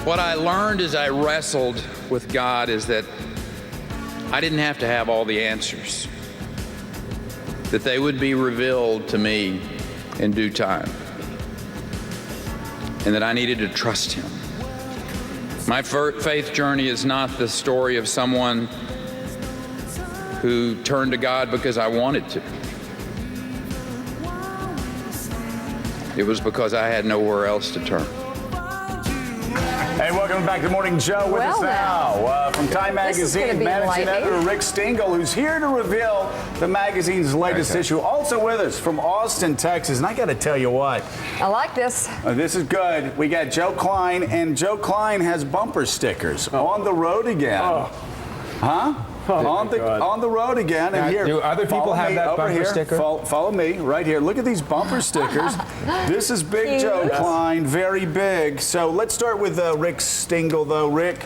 What I learned as I wrestled with God is that I didn't have to have all the answers, that they would be revealed to me in due time, and that I needed to trust Him. My faith journey is not the story of someone who turned to God because I wanted to. It was because I had nowhere else to turn. Hey, welcome back to Morning Joe. With us now from Time Magazine, managing editor Rick Stingel, who's here to reveal the magazine's latest issue. Also with us from Austin, Texas, and I got to tell you what. I like this. This is good. We got Joe Klein, and Joe Klein has bumper stickers on the road again. Huh? On the road again. Now, and here, do other people have that bumper sticker? Follow me right here. Look at these bumper stickers. This is Big Joe Klein, very big. So let's start with Rick Stingel, though. Rick,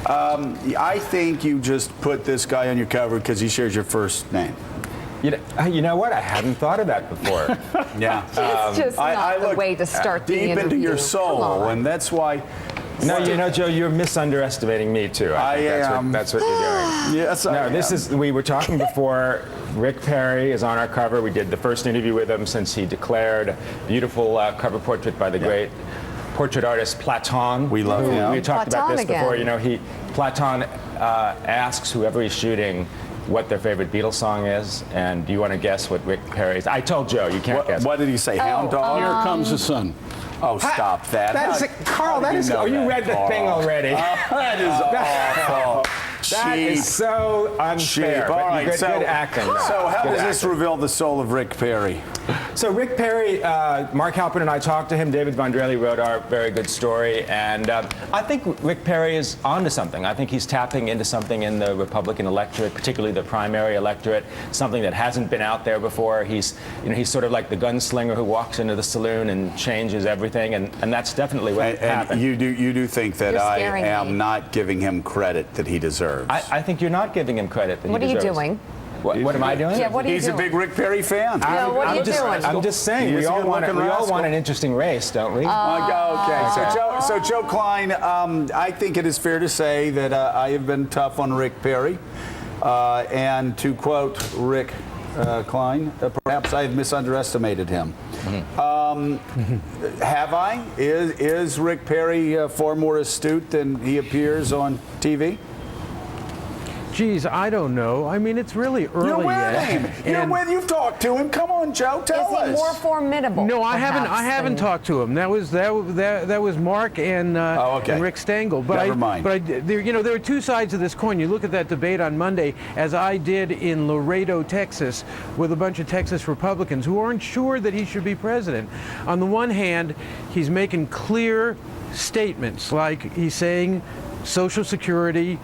I think you just put this guy on your cover because he shares your first name. You know what? I hadn't thought of that before. Yeah. It's just not the way to start the interview. Deep into your soul, and that's why. No, you know, Joe, you're misunderestimating me too. I think that's what you're doing. Yes, I am. We were talking before. Rick Perry is on our cover. We did the first interview with him since he declared a beautiful cover portrait by the great portrait artist Platon. We love him. We talked about this again. before. You know, Platon asks whoever he's shooting what their favorite Beatles song is, and do you want to guess what Rick Perry's? I told Joe, you can't guess. What did he say? Hound dog? Here comes the sun. Oh, stop that. That is Carl, that is. Oh, you read the thing already. That is awful. That is so unfair. All right, good acting. So how does this reveal the soul of Rick Perry? So Rick Perry, Mark Halpern and I talked to him. David Vondrelli wrote our very good story, and I think Rick Perry is onto something. I think he's tapping into something in the Republican electorate, particularly the primary electorate, something that hasn't been out there before. He's sort of like the gunslinger who walks into the saloon and changes everything, and that's definitely what happened. You do think that I am not giving him credit that he deserves? I think you're not giving him credit that he deserves. What are you doing? What am I doing? Yeah, what are you He's doing? a big Rick Perry fan. Yeah, what are you doing? I'm just saying, we all want an interesting race, don't we? Okay. So Joe Klein, I think it is fair to say that I have been tough on Rick Perry. And to quote Rick Klein, perhaps I have misunderestimated him. Have I? Is Rick Perry far more astute than he appears on TV? Geez, I don't know. I mean, it's really early You're yet. You've talked to him. Come on, Joe, tell us. Is he more formidable? No, I haven't talked to him. That was Mark and Rick Stengel. But Never mind. There are two sides of this coin. You look at that debate on Monday, as I did in Laredo, Texas, with a bunch of Texas Republicans who aren't sure that he should be president. On the one hand, he's making clear statements, like he's saying Social Security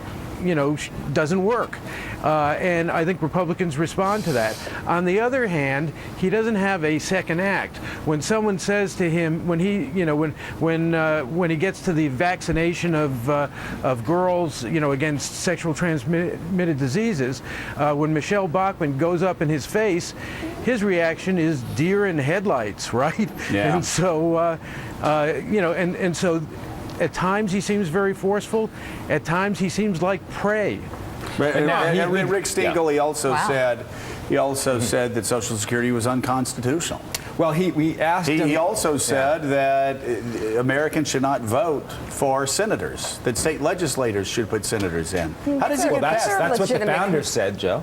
doesn't work. And I think Republicans respond to that. On the other hand, he doesn't have a second act. When someone says to him, when he gets to the vaccination of girls, against sexual transmitted diseases, when Michelle Bachmann goes up in his face, his reaction is deer in headlights, right? Yeah. And so, and so. At times he seems very forceful. At times he seems like prey. Rick Stingel, he also said that Social Security was unconstitutional. Well, we asked him. He also said that Americans should not vote for senators, that state legislators should put senators in. How does he get past that? That's what the founders said, Joe.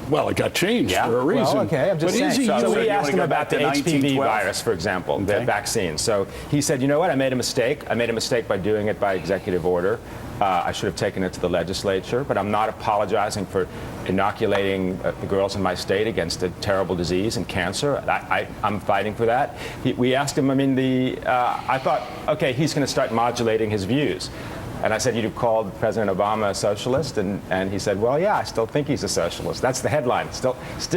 Well, it got changed for a reason. Well, okay, I'm just saying. So we asked him about the HPV 1912? virus, for example, the vaccine. So he said, you know what, I made a mistake. I made a mistake by doing it by executive order. I should have taken it to the legislature, but I'm not apologizing for inoculating the girls in my state against a terrible disease and cancer. I'm fighting for that. We asked him, I thought, okay, he's going to start modulating his views. And I said, you called President Obama a socialist? And he said, well, yeah, I still think he's a socialist. That's the headline, still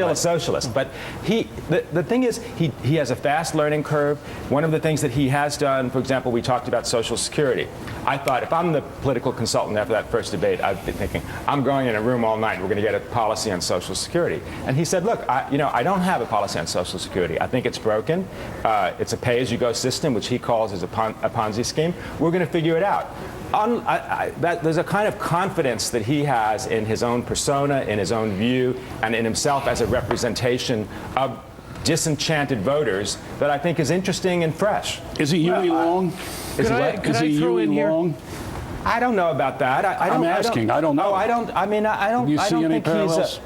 a socialist. But the thing is, he has a fast learning curve. One of the things that he has done, for example, we talked about Social Security. I thought if I'm the political consultant after that first debate, I'd be thinking, I'm going in a room all night. We're going to get a policy on Social Security. And he said, look, I don't have a policy on Social Security. I think it's broken. It's a pay-as-you-go system, which he calls as a Ponzi scheme. We're going to figure it out. There's a kind of confidence that he has in his own persona, in his own view, and in himself as a representation of disenchanted voters that I think is interesting and fresh. Is he Huey Long? Could I throw in here? Long? I don't know about that. I'm asking. I don't know. Oh, I don't. I mean, I don't. Do you see any think parallels?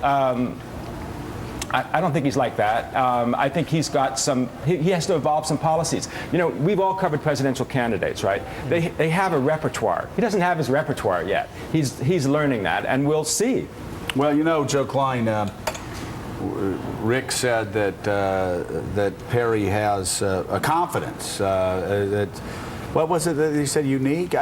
I don't think he's like that. I think he's got some. He has to evolve some policies. You know, we've all covered presidential candidates, right? They have a repertoire. He doesn't have his repertoire yet. He's learning that, and we'll see. Well, you know, Joe Klein, Rick said that Perry has a confidence. That what was it that he said? Unique.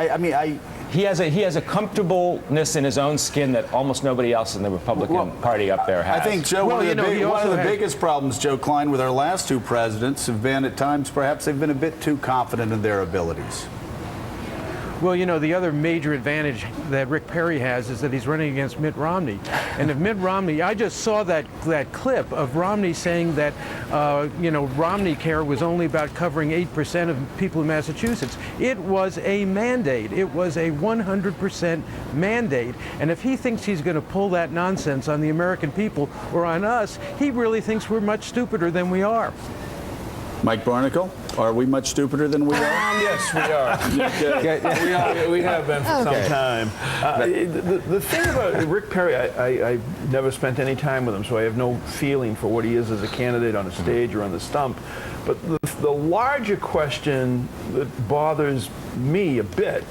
He has a comfortableness in his own skin that almost nobody else in the Republican Party up there has. I think, Joe, one of the biggest problems, Joe Klein, with our last two presidents have been at times perhaps they've been a bit too confident in their abilities. Well, you know, the other major advantage that Rick Perry has is that he's running against Mitt Romney. And if Mitt Romney, I just saw that clip of Romney saying that, you know, Romney Care was only about covering 8% of people in Massachusetts. It was a mandate. It was a 100% mandate. And if he thinks he's going to pull that nonsense on the American people or on us, he really thinks we're much stupider than we are. Mike Barnacle, are we much stupider than we are? Yes, we are. We have been for some time. The thing about Rick Perry, I never spent any time with him, so I have no feeling for what he is as a candidate on a stage or on the stump. But the larger question that bothers me a bit,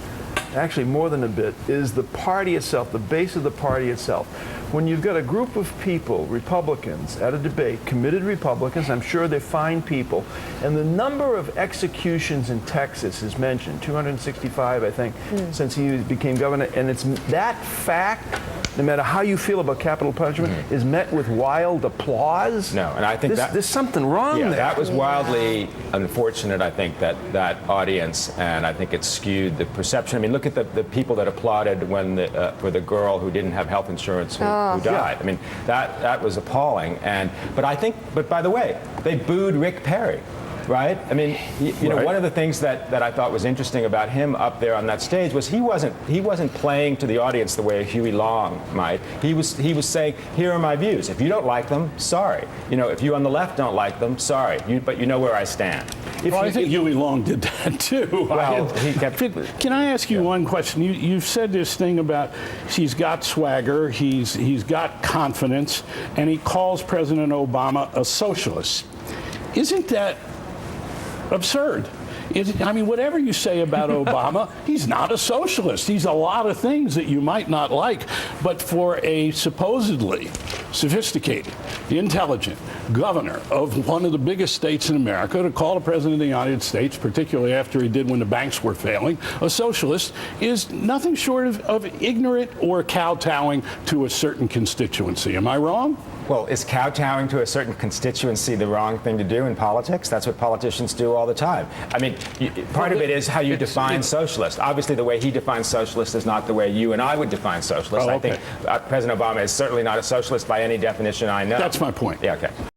actually more than a bit, is the party itself, the base of the party itself. When you've got a group of people, Republicans, at a debate, committed Republicans, I'm sure they're fine people, and the number of executions in Texas is mentioned, 265, I think, since he became governor, and it's that fact, no matter how you feel about capital punishment, is met with wild applause. No, and I think there's something wrong there. That was wildly unfortunate, I think, that audience, and I think it skewed the perception. I mean, look at the people that applauded when for the girl who didn't have health insurance who died. Yeah. I mean, that was appalling. But by the way, they booed Rick Perry. Right? I mean, you know, one of the things that I thought was interesting about him up there on that stage was he wasn't playing to the audience the way Huey Long might. He was saying, here are my views. If you don't like them, sorry. You know, if you on the left don't like them, sorry. But you know where I stand. I think Huey Long did that too. Well, he kept. Can I ask you one question? You've said this thing about he's got swagger, he's got confidence, and he calls President Obama a socialist. Isn't that absurd? I mean, whatever you say about Obama, he's not a socialist. He's a lot of things that you might not like. But for a supposedly sophisticated, intelligent governor of one of the biggest states in America to call the President of the United States, particularly after he did when the banks were failing, a socialist is nothing short of ignorant or kowtowing to a certain constituency. Am I wrong? Well, is kowtowing to a certain constituency the wrong thing to do in politics? That's what politicians do all the time. I mean, part of it is how you define socialist. Obviously, the way he defines socialist is not the way you and I would define socialist. Oh, I okay. think President Obama is certainly not a socialist by any definition I know. That's my point. Yeah, okay.